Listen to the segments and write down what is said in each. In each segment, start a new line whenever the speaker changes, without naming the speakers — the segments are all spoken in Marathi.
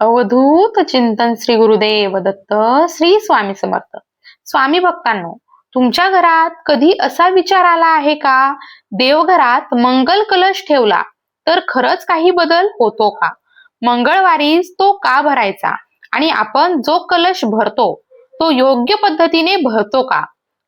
अवधूत चिंतन श्री गुरुदेव दत्त श्री स्वामी समर्थ. स्वामी भक्तांनो, तुमच्या घरात कधी असा विचार आला आहे का, देवघरात मंगल कलश ठेवला तर खरंच काही बदल होतो का? मंगळवारीच तो का भरायचा आणि आपण जो कलश भरतो तो योग्य पद्धतीने भरतो का?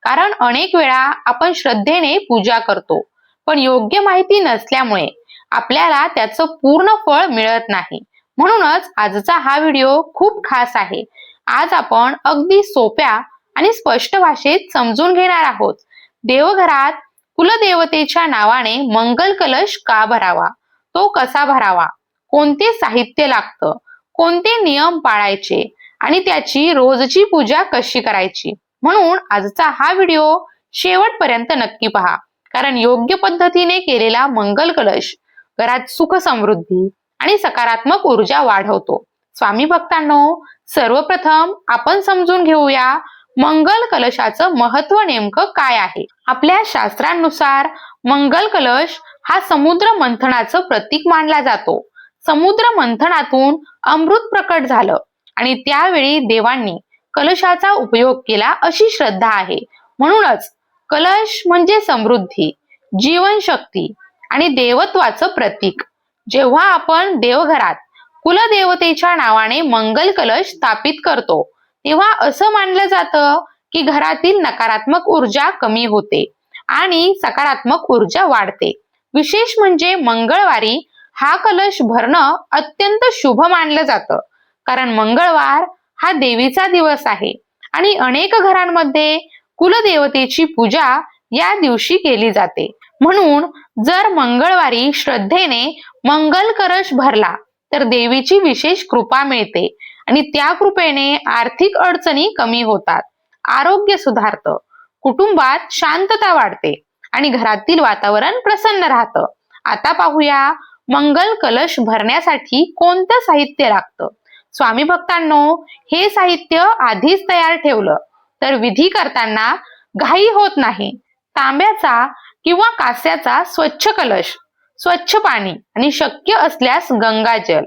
कारण अनेक वेळा आपण श्रद्धेने पूजा करतो, पण योग्य माहिती नसल्यामुळे आपल्याला त्याचं पूर्ण फळ मिळत नाही. म्हणूनच आजचा हा व्हिडिओ खूप खास आहे. आज आपण अगदी सोप्या आणि स्पष्ट भाषेत समजून घेणार आहोत. देवघरात कुलदेवतेच्या नावाने मंगल कलश का भरावा, तो कसा भरावा, कोणते साहित्य लागतं, कोणते नियम पाळायचे आणि त्याची रोजची पूजा कशी करायची. म्हणून आजचा हा व्हिडिओ शेवटपर्यंत नक्की पहा, कारण योग्य पद्धतीने केलेला मंगल कलश घरात सुख समृद्धी आणि सकारात्मक ऊर्जा वाढवतो. स्वामी भक्तांनो, सर्वप्रथम आपण समजून घेऊया मंगल कलशाचं महत्व नेमकं काय आहे. आपल्या शास्त्रांनुसार मंगल कलश हा समुद्र मंथनाचं प्रतीक मानला जातो. समुद्र मंथनातून अमृत प्रकट झालं आणि त्यावेळी देवांनी कलशाचा उपयोग केला अशी श्रद्धा आहे. म्हणूनच कलश म्हणजे समृद्धी, जीवनशक्ती आणि देवत्वाचं प्रतीक. जेव्हा आपण देवघरात कुलदेवतेच्या नावाने मंगल कलश स्थापित करतो, तेव्हा असं मानलं जातं की घरातील नकारात्मक ऊर्जा कमी होते आणि सकारात्मक ऊर्जा वाढते. विशेष म्हणजे मंगळवारी हा कलश भरणं अत्यंत शुभ मानलं जातं, कारण मंगळवार हा देवीचा दिवस आहे आणि अनेक घरांमध्ये कुलदेवतेची पूजा या दिवशी केली जाते. म्हणून जर मंगळवारी श्रद्धेने मंगल कलश भरला तर देवीची विशेष कृपा मिळते आणि त्या कृपेने आर्थिक अडचणी कमी होतात, आरोग्य सुधारतं, कुटुंबात शांतता वाढते आणि घरातील वातावरण प्रसन्न राहतं. आता पाहूया मंगल कलश भरण्यासाठी कोणतं साहित्य लागतं. स्वामी भक्तांनो, हे साहित्य आधीच तयार ठेवलं तर विधी करताना घाई होत नाही. तांब्याचा किंवा कास्याचा स्वच्छ कलश, स्वच्छ पाणी आणि शक्य असल्यास गंगाजल,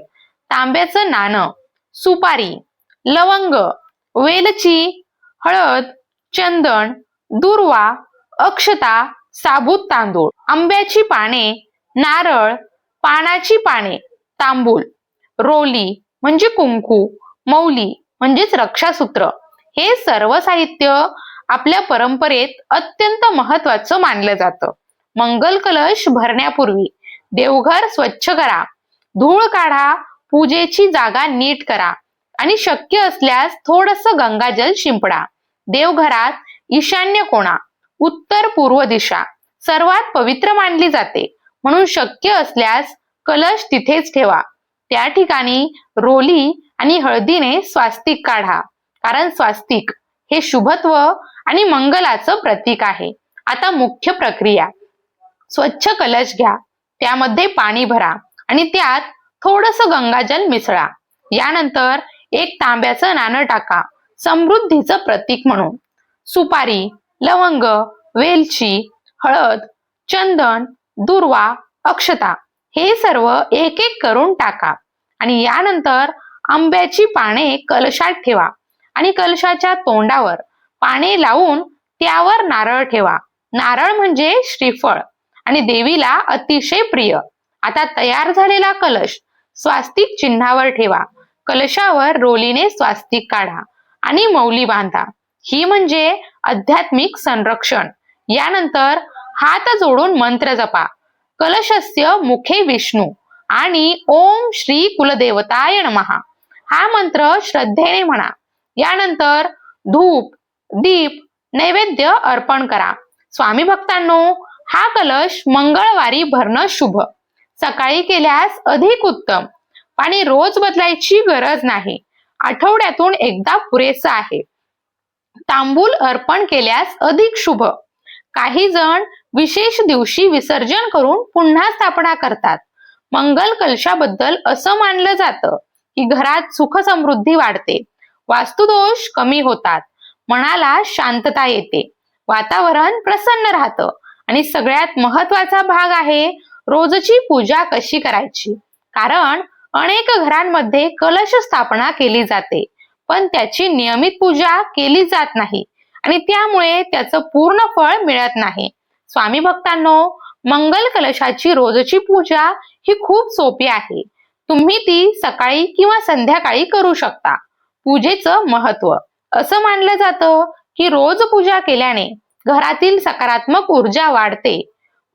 तांब्याचं नाणं, सुपारी, लवंग, वेलची, हळद, चंदन, दूर्वा, अक्षता, साबूत तांदूळ, आंब्याची पाने, नारळ, पानाची पाने, तांबूल, रोली म्हणजे कुंकू, मौली म्हणजेच रक्षासूत्र. हे सर्व साहित्य आपल्या परंपरेत अत्यंत महत्वाचं मानलं जातं. मंगल कलश भरण्यापूर्वी देवघर स्वच्छ करा, धूळ काढा, पूजेची जागा नीट करा आणि शक्य असल्यास थोडंसं गंगाजल शिंपडा. देवघरात ईशान्य कोणा, उत्तर पूर्व दिशा सर्वात पवित्र मानली जाते. म्हणून शक्य असल्यास कलश तिथेच ठेवा. त्या ठिकाणी रोली आणि हळदीने स्वास्तिक काढा, कारण स्वास्तिक हे शुभत्व आणि मंगलाचं प्रतीक आहे. आता मुख्य प्रक्रिया. स्वच्छ कलश घ्या, त्यामध्ये पाणी भरा आणि त्यात थोडंसं गंगाजल मिसळा. यानंतर एक तांब्याचं नाणं टाका, समृद्धीचं प्रतीक म्हणून. सुपारी, लवंग, वेलची, हळद, चंदन, दूर्वा, अक्षता हे सर्व एक एक करून टाका आणि यानंतर आंब्याची पाने कलशात ठेवा आणि कलशाच्या तोंडावर पाने लावून त्यावर नारळ ठेवा. नारळ म्हणजे श्रीफळ आणि देवीला अतिशय प्रिय. आता तयार झालेला कलश स्वास्तिक चिन्हावर ठेवा. कलशावर रोलीने स्वास्तिक काढा आणि मौली बांधा. ही म्हणजे आध्यात्मिक संरक्षण. यानंतर हात जोडून मंत्र जपा. कलशस्य मुखे विष्णू आणि ओम श्री कुलदेवताय नमः हा मंत्र श्रद्धेने म्हणा. यानंतर धूप, दीप, नैवेद्य अर्पण करा. स्वामी भक्तांनो, हा कलश मंगळवारी भरणं शुभ. सकाळी केल्यास अधिक उत्तम. पाणी रोज बदलायची गरज नाही, आठवड्यातून एकदा पुरेसं आहे. तांबूल अर्पण केल्यास अधिक शुभ. काही जण विशेष दिवशी विसर्जन करून पुन्हा स्थापना करतात. मंगल कलशाबद्दल असं मानलं जातं की घरात सुख समृद्धी वाढते, वास्तुदोष कमी होतात, मनाला शांतता येते, वातावरण प्रसन्न राहतं आणि सगळ्यात महत्वाचा भाग आहे रोजची पूजा कशी करायची. कारण अनेक घरांमध्ये कलश स्थापना केली जाते, पण त्याची नियमित पूजा केली जात नाही आणि त्यामुळे त्याचं पूर्ण फळ मिळत नाही. स्वामी भक्तांनो, मंगल कलशाची रोजची पूजा ही खूप सोपी आहे. तुम्ही ती सकाळी किंवा संध्याकाळी करू शकता. पूजेचं महत्व. असं मानलं जातं की रोज पूजा केल्याने घरातील सकारात्मक ऊर्जा वाढते,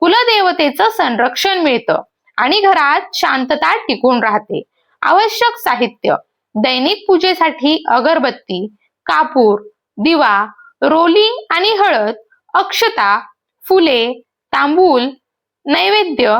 कुलदेवतेचं संरक्षण मिळतं आणि घरात शांतता टिकून राहते. आवश्यक साहित्य: दैनिक पूजेसाठी अगरबत्ती, कापूर, दिवा, रोलिंग आणि हळद, अक्षता, फुले, तांबूल, नैवेद्य,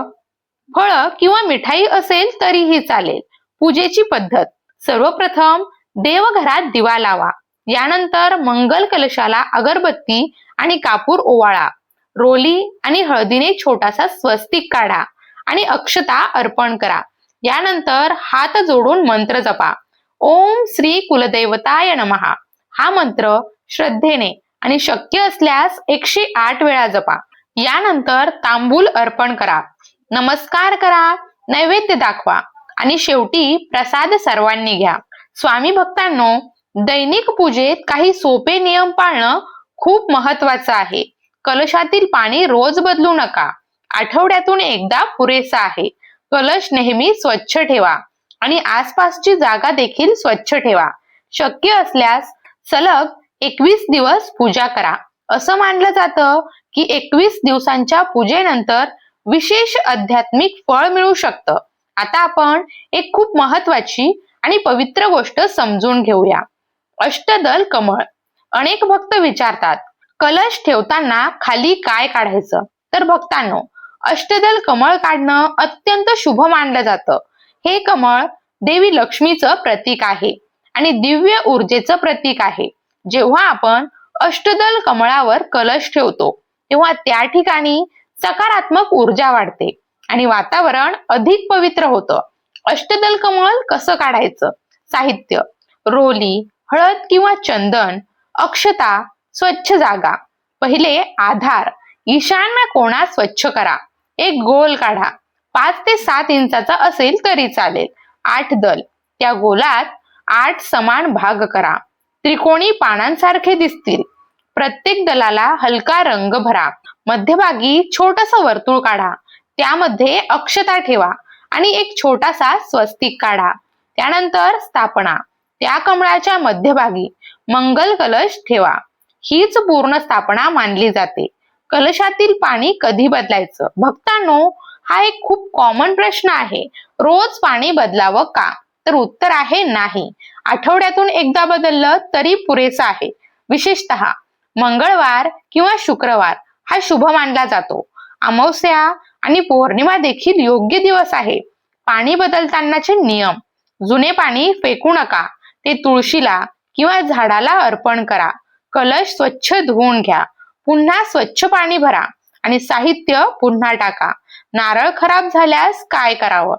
फळं किंवा मिठाई असेल तरीही चालेल. पूजेची पद्धत: सर्वप्रथम देवघरात दिवा लावा. यानंतर मंगल कलशाला अगरबत्ती आणि कापूर ओवाळा. रोली आणि हळदीने छोटासा स्वस्तिक काढा आणि अक्षता अर्पण करा. यानंतर हात जोडून मंत्र जपा. ओम श्री कुलदेवताय नमः हा मंत्र श्रद्धेने आणि शक्य असल्यास 108 वेळा जपा. यानंतर तांबूल अर्पण करा, नमस्कार करा, नैवेद्य दाखवा आणि शेवटी प्रसाद सर्वांनी घ्या. स्वामी भक्तांनो, दैनिक पूजेत काही सोपे नियम पाळणं खूप महत्वाचं आहे. कलशातील पाणी रोज बदलू नका. आठवड्यातून एकदा पुरेसा आहे. कलश नेहमी स्वच्छ ठेवा आणि आसपासची जागा देखील स्वच्छ ठेवा. शक्य असल्यास सलग 21 दिवस पूजा करा. असं मानलं जातं की 21 दिवसांच्या पूजेनंतर विशेष आध्यात्मिक फळ मिळू शकतं. आता आपण एक खूप महत्वाची आणि पवित्र गोष्ट समजून घेऊया. अष्टदल कमळ. अनेक भक्त विचारतात, कलश ठेवताना खाली काय काढायचं? तर भक्तांनो, अष्टदल कमळ काढणं अत्यंत शुभ मानलं जातं. हे कमळ देवी लक्ष्मीचं प्रतीक आहे आणि दिव्य ऊर्जेचं प्रतीक आहे. जेव्हा आपण अष्टदल कमळावर कलश ठेवतो तेव्हा त्या ठिकाणी सकारात्मक ऊर्जा वाढते आणि वातावरण अधिक पवित्र होतं. अष्टदल कमळ कसं काढायचं? साहित्य: रोली, हळद किंवा चंदन, अक्षता, स्वच्छ जागा. पहिले आधार: ईशान्य कोणा स्वच्छ करा. एक गोल काढा. 5 ते 7 इंचाचा असेल तरी चालेल. 8 दल. त्या गोलात 8 समान भाग करा. त्रिकोणी पानांसारखे दिसतील. प्रत्येक दलाला हलका रंग भरा. मध्यभागी छोटस वर्तुळ काढा. त्यामध्ये अक्षता ठेवा आणि एक छोटासा स्वस्तिक काढा. त्यानंतर स्थापना: त्या कमळाच्या मध्यभागी मंगल कलश ठेवा. हीच पूर्ण स्थापना मानली जाते. कलशातील पाणी कधी बदलायचं? भक्तांनो, हा एक खूप कॉमन प्रश्न आहे. रोज पाणी बदलावं का? तर उत्तर आहे नाही. आठवड्यातून एकदा बदललं तरी पुरेसं आहे. विशेषतः मंगळवार किंवा शुक्रवार हा शुभ मानला जातो. अमावस्या आणि पौर्णिमा देखील योग्य दिवस आहे. पाणी बदलतानाचे नियम: जुने पाणी फेकू नका. ते तुळशीला किंवा झाडाला अर्पण करा. कलश स्वच्छ धुवून घ्या. पुन्हा स्वच्छ पाणी भरा आणि साहित्य पुन्हा टाका. नारळ खराब झाल्यास काय करावं?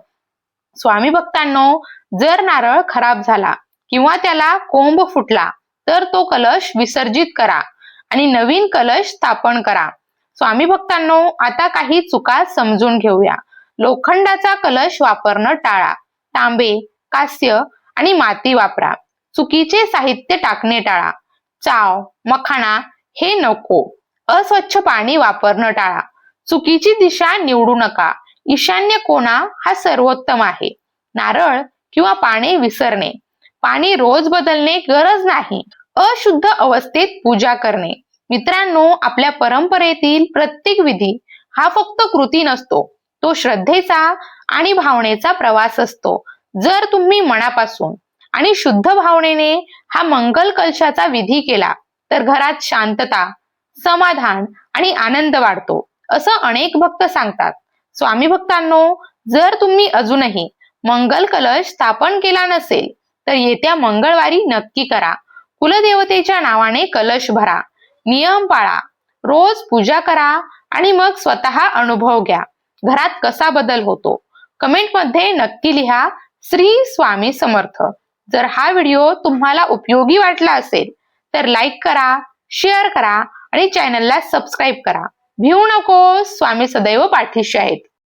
स्वामी भक्तांनो, जर नारळ खराब झाला किंवा त्याला कोंब फुटला तर तो कलश विसर्जित करा आणि नवीन कलश स्थापन करा. स्वामी भक्तांनो, आता काही चुका समजून घेऊया. लोखंडाचा कलश वापरणं टाळा. तांबे, कांस्य आणि माती वापरा. चुकीचे साहित्य टाकणे टाळा. चाव, मखाणा हे नको. अस्वच्छ पाणी वापरणं टाळा. चुकीची दिशा निवडू नका. ईशान्य कोना हा सर्वोत्तम आहे. नारळ किंवा पाणी विसरणे. पाणी रोज बदलणे गरज नाही. अशुद्ध अवस्थेत पूजा करणे. मित्रांनो, आपल्या परंपरेतील प्रत्येक विधी हा फक्त कृती नसतो, तो श्रद्धेचा आणि भावनेचा प्रवास असतो. जर तुम्ही मनापासून आणि शुद्ध भावनेने हा मंगल कलशाचा विधी केला तर घरात शांतता, समाधान आणि आनंद वाढतो, असं अनेक भक्त सांगतात. स्वामी भक्तांनो, जर तुम्ही अजूनही मंगल कलश स्थापन केला नसेल तर येत्या मंगळवारी नक्की करा. कुलदेवतेच्या नावाने कलश भरा. नियम पाळा. रोज पूजा करा आणि मग स्वतः अनुभव घ्या. घरात कसा बदल होतो? कमेंटमध्ये नक्की लिहा. श्री स्वामी समर्थ. जर हा व्हिडिओ तुम्हाला उपयोगी वाटला असेल तर लाईक करा, शेअर करा आणि चॅनलला सबस्क्राईब करा. भिवू नको, स्वामी सदैव पाठीशी आहेत.